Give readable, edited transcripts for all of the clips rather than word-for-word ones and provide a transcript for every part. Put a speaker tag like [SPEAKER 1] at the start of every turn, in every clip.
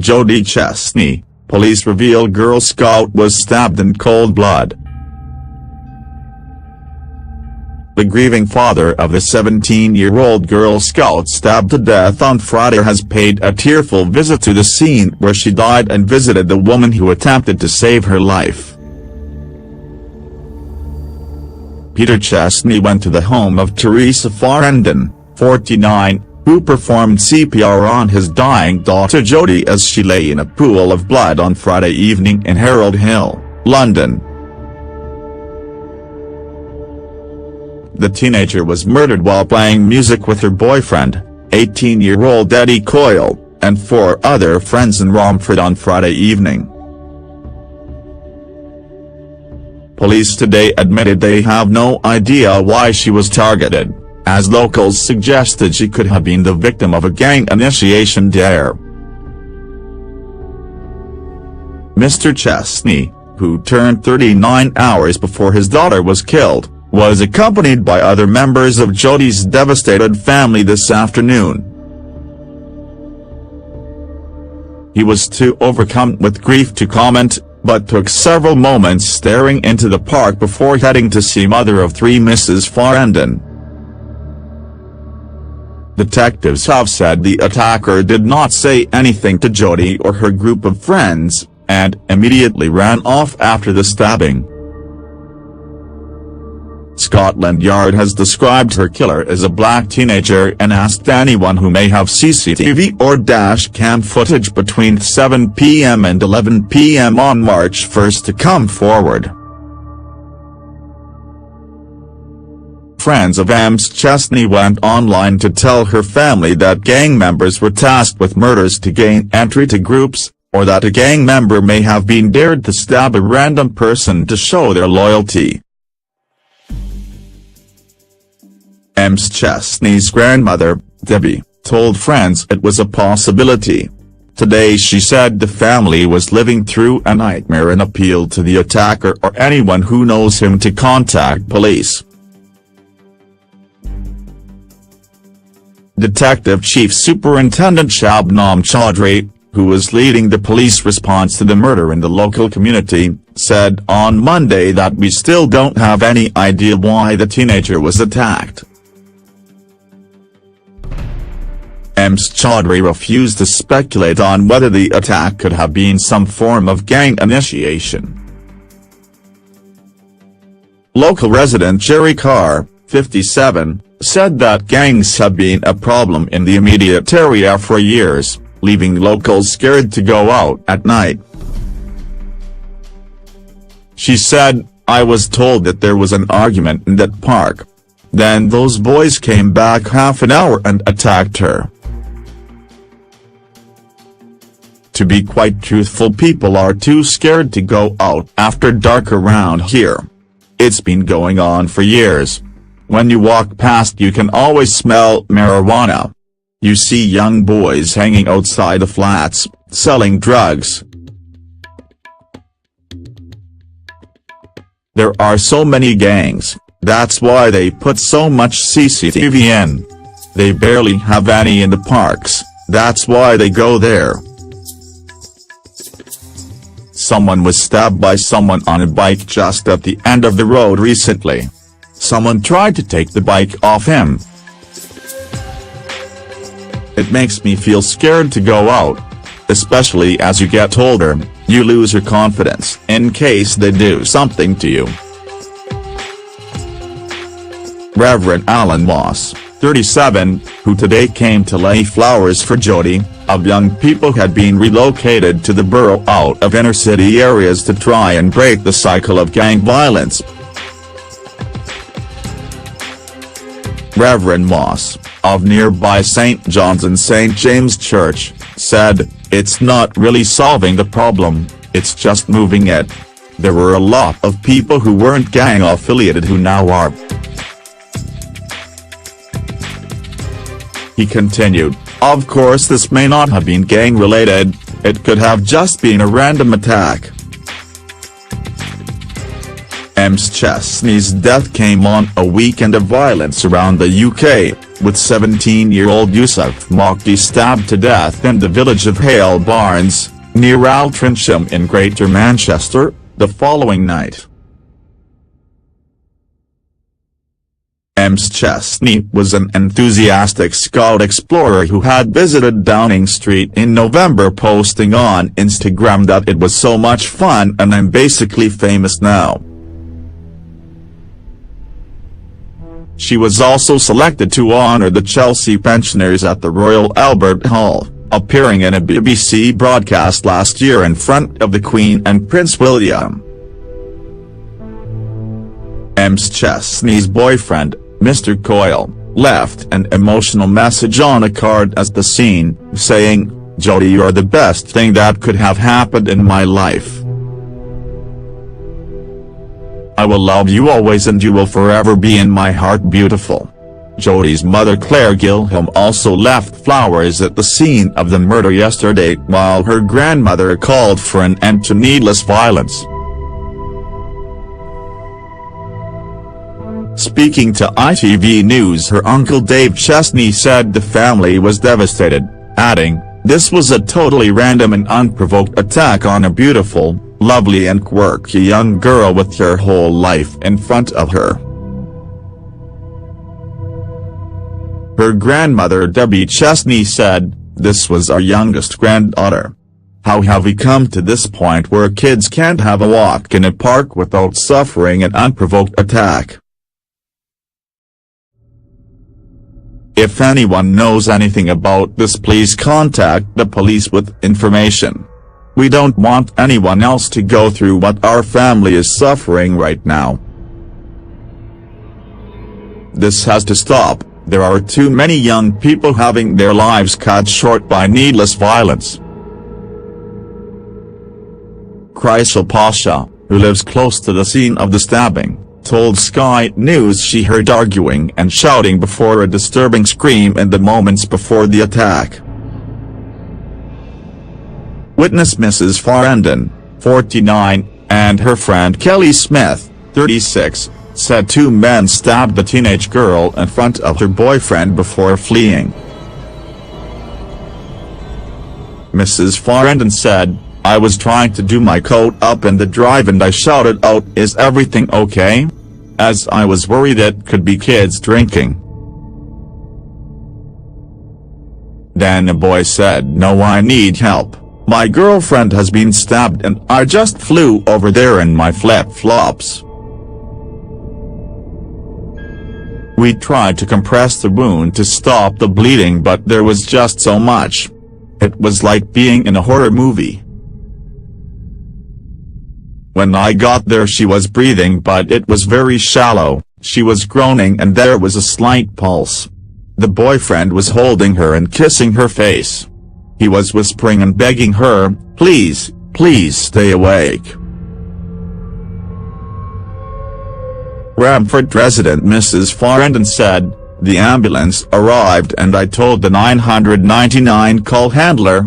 [SPEAKER 1] Jodie Chesney, police reveal Girl Scout was stabbed in cold blood. The grieving father of the 17-year-old Girl Scout stabbed to death on Friday has paid a tearful visit to the scene where she died and visited the woman who attempted to save her life. Peter Chesney went to the home of Teresa Farendon, 49, who performed CPR on his dying daughter Jodie as she lay in a pool of blood on Friday evening in Harold Hill, London. The teenager was murdered while playing music with her boyfriend, 18-year-old Eddie Coyle, and 4 other friends in Romford on Friday evening. Police today admitted they have no idea why she was targeted, as locals suggested she could have been the victim of a gang initiation dare. Mr. Chesney, who turned 39 hours before his daughter was killed, was accompanied by other members of Jodie's devastated family this afternoon. He was too overcome with grief to comment, but took several moments staring into the park before heading to see mother of 3 Mrs. Farendon. Detectives have said the attacker did not say anything to Jodie or her group of friends, and immediately ran off after the stabbing. Scotland Yard has described her killer as a black teenager and asked anyone who may have CCTV or dash cam footage between 7 p.m. and 11 p.m. on March 1 to come forward. Friends of Ms. Chesney went online to tell her family that gang members were tasked with murders to gain entry to groups, or that a gang member may have been dared to stab a random person to show their loyalty. Ms. Chesney's grandmother, Debbie, told friends it was a possibility. Today she said the family was living through a nightmare and appealed to the attacker or anyone who knows him to contact police. Detective Chief Superintendent Shabnam Chaudhry, who was leading the police response to the murder in the local community, said on Monday that we still don't have any idea why the teenager was attacked. Ms. Chaudhry refused to speculate on whether the attack could have been some form of gang initiation. Local resident Jerry Carr, 57, said that gangs have been a problem in the immediate area for years, leaving locals scared to go out at night. She said, "I was told that there was an argument in that park. Then those boys came back half an hour and attacked her. To be quite truthful, people are too scared to go out after dark around here. It's been going on for years. When you walk past you can always smell marijuana. You see young boys hanging outside the flats, selling drugs. There are so many gangs, that's why they put so much CCTV in. They barely have any in the parks, that's why they go there." Someone was stabbed by someone on a bike just at the end of the road recently. Someone tried to take the bike off him. "It makes me feel scared to go out. Especially as you get older, you lose your confidence in case they do something to you." Reverend Alan Moss, 37, who today came to lay flowers for Jodie, of young people had been relocated to the borough out of inner-city areas to try and break the cycle of gang violence. Reverend Moss, of nearby St. John's and St. James Church, said, "It's not really solving the problem, it's just moving it. There were a lot of people who weren't gang-affiliated who now are." He continued, "Of course this may not have been gang-related, it could have just been a random attack." Ms. Chesney's death came on a weekend of violence around the UK, with 17-year-old Yusuf Mokdi stabbed to death in the village of Hale Barnes, near Altrincham in Greater Manchester, the following night. Ms. Chesney was an enthusiastic scout explorer who had visited Downing Street in November, posting on Instagram that it was so much fun and I'm basically famous now. She was also selected to honour the Chelsea pensioners at the Royal Albert Hall, appearing in a BBC broadcast last year in front of the Queen and Prince William. Ms. Chesney's boyfriend, Mr. Coyle, left an emotional message on a card at the scene, saying, "Jodie, you're the best thing that could have happened in my life. I will love you always and you will forever be in my heart, beautiful." Jodie's mother Claire Gilham also left flowers at the scene of the murder yesterday, while her grandmother called for an end to needless violence. Speaking to ITV News, her uncle Dave Chesney said the family was devastated, adding, "This was a totally random and unprovoked attack on a beautiful, lovely and quirky young girl with her whole life in front of her." Her grandmother Debbie Chesney said, "This was our youngest granddaughter. How have we come to this point where kids can't have a walk in a park without suffering an unprovoked attack? If anyone knows anything about this, please contact the police with information. We don't want anyone else to go through what our family is suffering right now. This has to stop. There are too many young people having their lives cut short by needless violence." Chrysal Pasha, who lives close to the scene of the stabbing, told Sky News she heard arguing and shouting before a disturbing scream in the moments before the attack. Witness Mrs. Farendon, 49, and her friend Kelly Smith, 36, said two men stabbed the teenage girl in front of her boyfriend before fleeing. Mrs. Farendon said, "I was trying to do my coat up in the drive and I shouted out, 'Is everything okay?' as I was worried it could be kids drinking. Then a boy said, 'No, I need help. My girlfriend has been stabbed and I just flew over there in my flip-flops.' We tried to compress the wound to stop the bleeding, but there was just so much. It was like being in a horror movie. When I got there she was breathing but it was very shallow, she was groaning and there was a slight pulse. The boyfriend was holding her and kissing her face. He was whispering and begging her, 'Please, please stay awake.'" Romford resident Mrs. Farendon said, "The ambulance arrived and I told the 999 call handler.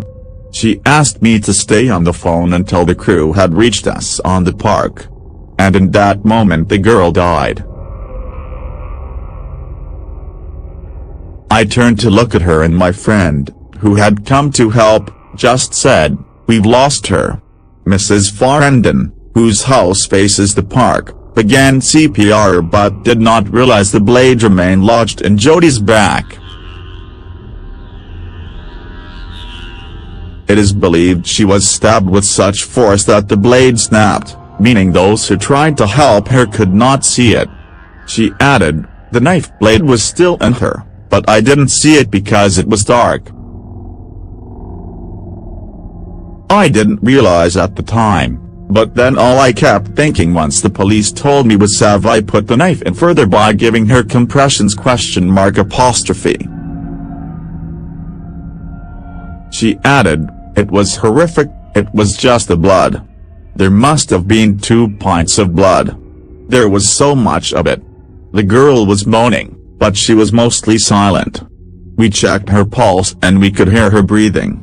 [SPEAKER 1] She asked me to stay on the phone until the crew had reached us on the park. And in that moment the girl died. I turned to look at her and my friend, who had come to help, just said, 'We've lost her.'" Mrs. Farendon, whose house faces the park, began CPR but did not realize the blade remained lodged in Jodie's back. It is believed she was stabbed with such force that the blade snapped, meaning those who tried to help her could not see it. She added, "The knife blade was still in her, but I didn't see it because it was dark. I didn't realize at the time, but then all I kept thinking once the police told me was, have I put the knife in further by giving her compressions?" She added, "It was horrific, it was just the blood. There must have been 2 pints of blood. There was so much of it. The girl was moaning, but she was mostly silent. We checked her pulse and we could hear her breathing."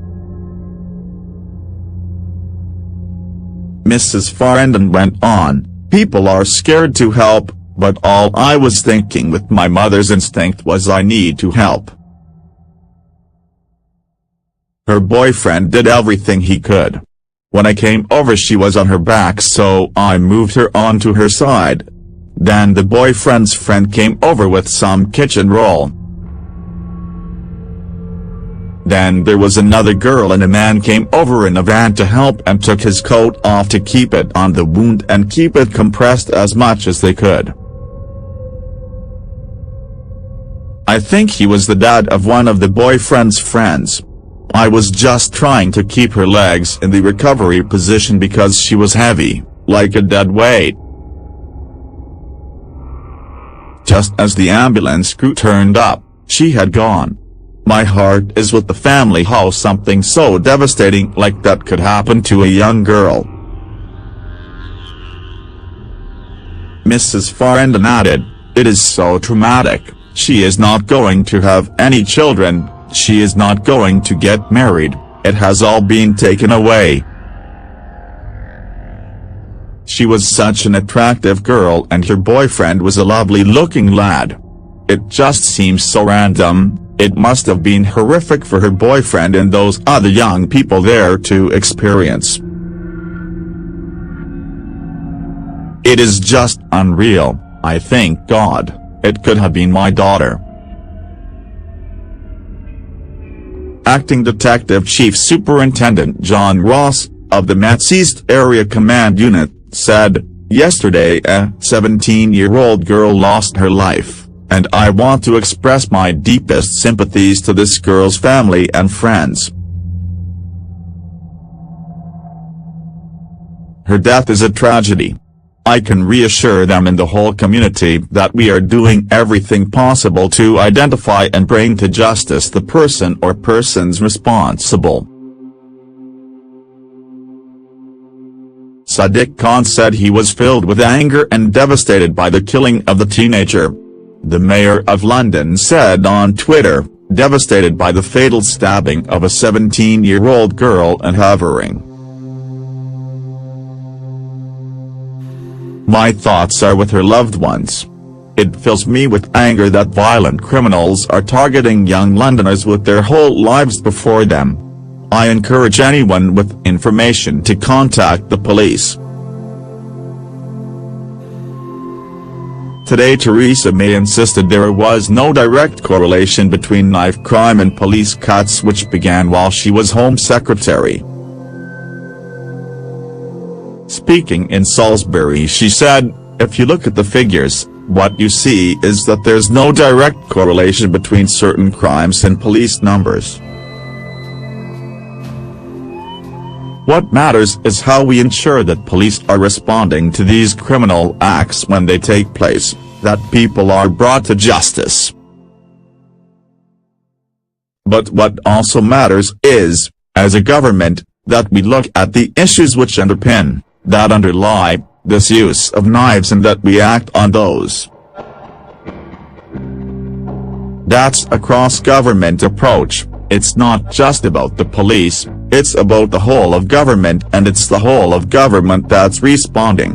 [SPEAKER 1] Mrs. Farendon went on, "People are scared to help, but all I was thinking with my mother's instinct was I need to help. Her boyfriend did everything he could. When I came over she was on her back so I moved her onto her side. Then the boyfriend's friend came over with some kitchen roll. Then there was another girl and a man came over in a van to help and took his coat off to keep it on the wound and keep it compressed as much as they could. I think he was the dad of one of the boyfriend's friends. I was just trying to keep her legs in the recovery position because she was heavy, like a dead weight. Just as the ambulance crew turned up, she had gone. My heart is with the family. How something so devastating like that could happen to a young girl. Mrs. Farendon added, "It is so traumatic. She is not going to have any children, she is not going to get married, it has all been taken away. She was such an attractive girl and her boyfriend was a lovely-looking lad. It just seems so random. It must have been horrific for her boyfriend and those other young people there to experience. It is just unreal. I thank God, it could have been my daughter." Acting Detective Chief Superintendent John Ross, of the Met's East Area Command Unit, said, "Yesterday a 17-year-old girl lost her life, and I want to express my deepest sympathies to this girl's family and friends. Her death is a tragedy. I can reassure them and the whole community that we are doing everything possible to identify and bring to justice the person or persons responsible." Sadiq Khan said he was filled with anger and devastated by the killing of the teenager. The mayor of London said on Twitter, "Devastated by the fatal stabbing of a 17-year-old girl and Havering. My thoughts are with her loved ones. It fills me with anger that violent criminals are targeting young Londoners with their whole lives before them. I encourage anyone with information to contact the police." Today Theresa May insisted there was no direct correlation between knife crime and police cuts which began while she was Home Secretary. Speaking in Salisbury she said, "If you look at the figures, what you see is that there's no direct correlation between certain crimes and police numbers. What matters is how we ensure that police are responding to these criminal acts when they take place, that people are brought to justice. But what also matters is, as a government, that we look at the issues which underpin, that underlie, this use of knives and that we act on those. That's a cross-government approach. It's not just about the police, it's about the whole of government and it's the whole of government that's responding."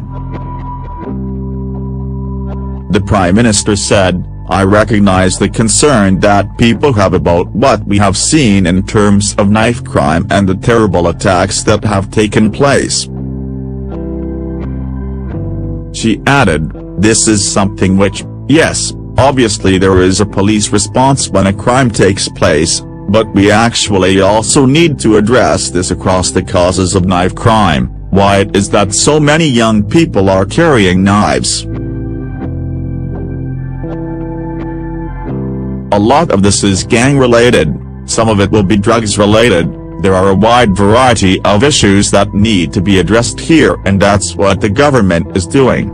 [SPEAKER 1] The Prime Minister said, "I recognize the concern that people have about what we have seen in terms of knife crime and the terrible attacks that have taken place." She added, "This is something which, yes, obviously there is a police response when a crime takes place, but we actually also need to address this across the causes of knife crime, why it is that so many young people are carrying knives. A lot of this is gang-related, some of it will be drugs-related, there are a wide variety of issues that need to be addressed here and that's what the government is doing."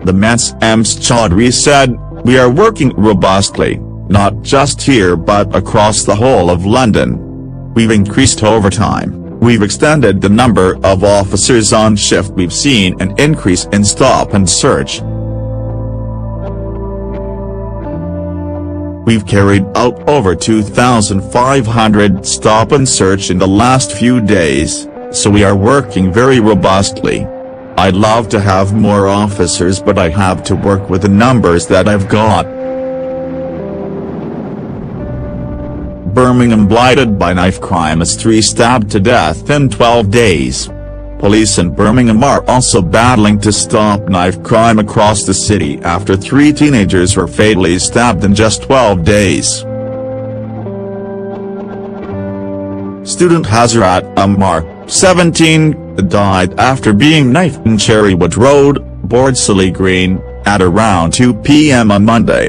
[SPEAKER 1] The Met's Ms. Chaudhry said, "We are working robustly, not just here but across the whole of London. We've increased overtime, we've extended the number of officers on shift, we've seen an increase in stop and search. We've carried out over 2,500 stop and search in the last few days, so we are working very robustly. I'd love to have more officers, but I have to work with the numbers that I've got. Birmingham blighted by knife crime as 3 stabbed to death in 12 days. Police in Birmingham are also battling to stop knife crime across the city after 3 teenagers were fatally stabbed in just 12 days. Student Hazrat Ammar, 17, died after being knifed in Cherrywood Road, Bordesley Green, at around 2 p.m. on Monday.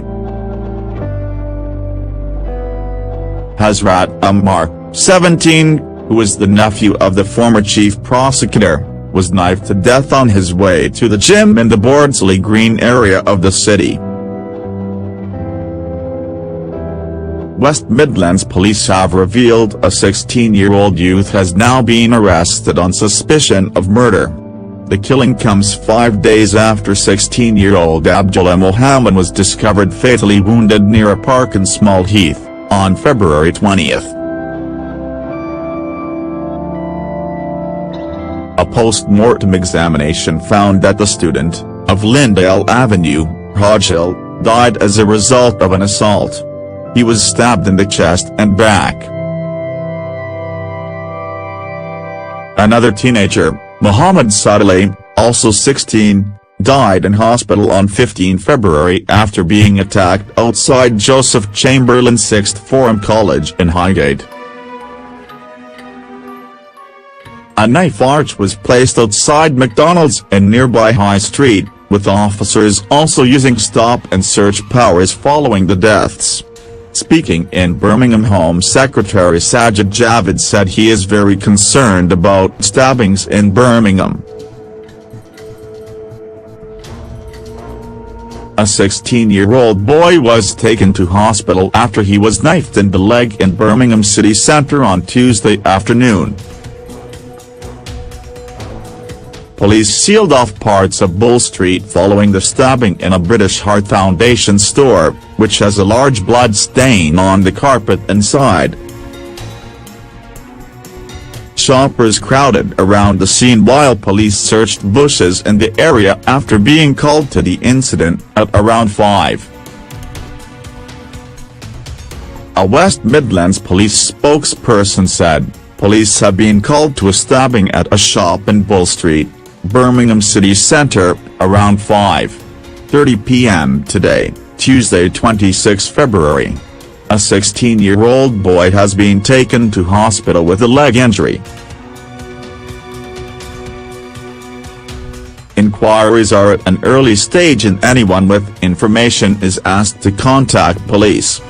[SPEAKER 1] Hazrat Ammar, 17, who was the nephew of the former chief prosecutor, was knifed to death on his way to the gym in the Bordesley Green area of the city. West Midlands police have revealed a 16-year-old youth has now been arrested on suspicion of murder. The killing comes 5 days after 16-year-old Abdullah Mohammed was discovered fatally wounded near a park in Small Heath, on February 20. A post-mortem examination found that the student, of Lyndale Avenue, Hodge Hill, died as a result of an assault. He was stabbed in the chest and back. Another teenager, Mohammed Sadali, also 16, died in hospital on 15 February after being attacked outside Joseph Chamberlain Sixth Form College in Highgate. A knife arch was placed outside McDonald's in nearby High Street, with officers also using stop-and-search powers following the deaths. Speaking in Birmingham, Home Secretary Sajid Javid said he is very concerned about stabbings in Birmingham. A 16-year-old boy was taken to hospital after he was knifed in the leg in Birmingham city centre on Tuesday afternoon. Police sealed off parts of Bull Street following the stabbing in a British Heart Foundation store, which has a large blood stain on the carpet inside. Shoppers crowded around the scene while police searched bushes in the area after being called to the incident at around 5. A West Midlands police spokesperson said, police have been called to a stabbing at a shop in Bull Street, Birmingham city centre, around 5:30 p.m. today, Tuesday 26 February. A 16-year-old boy has been taken to hospital with a leg injury. Inquiries are at an early stage and anyone with information is asked to contact police.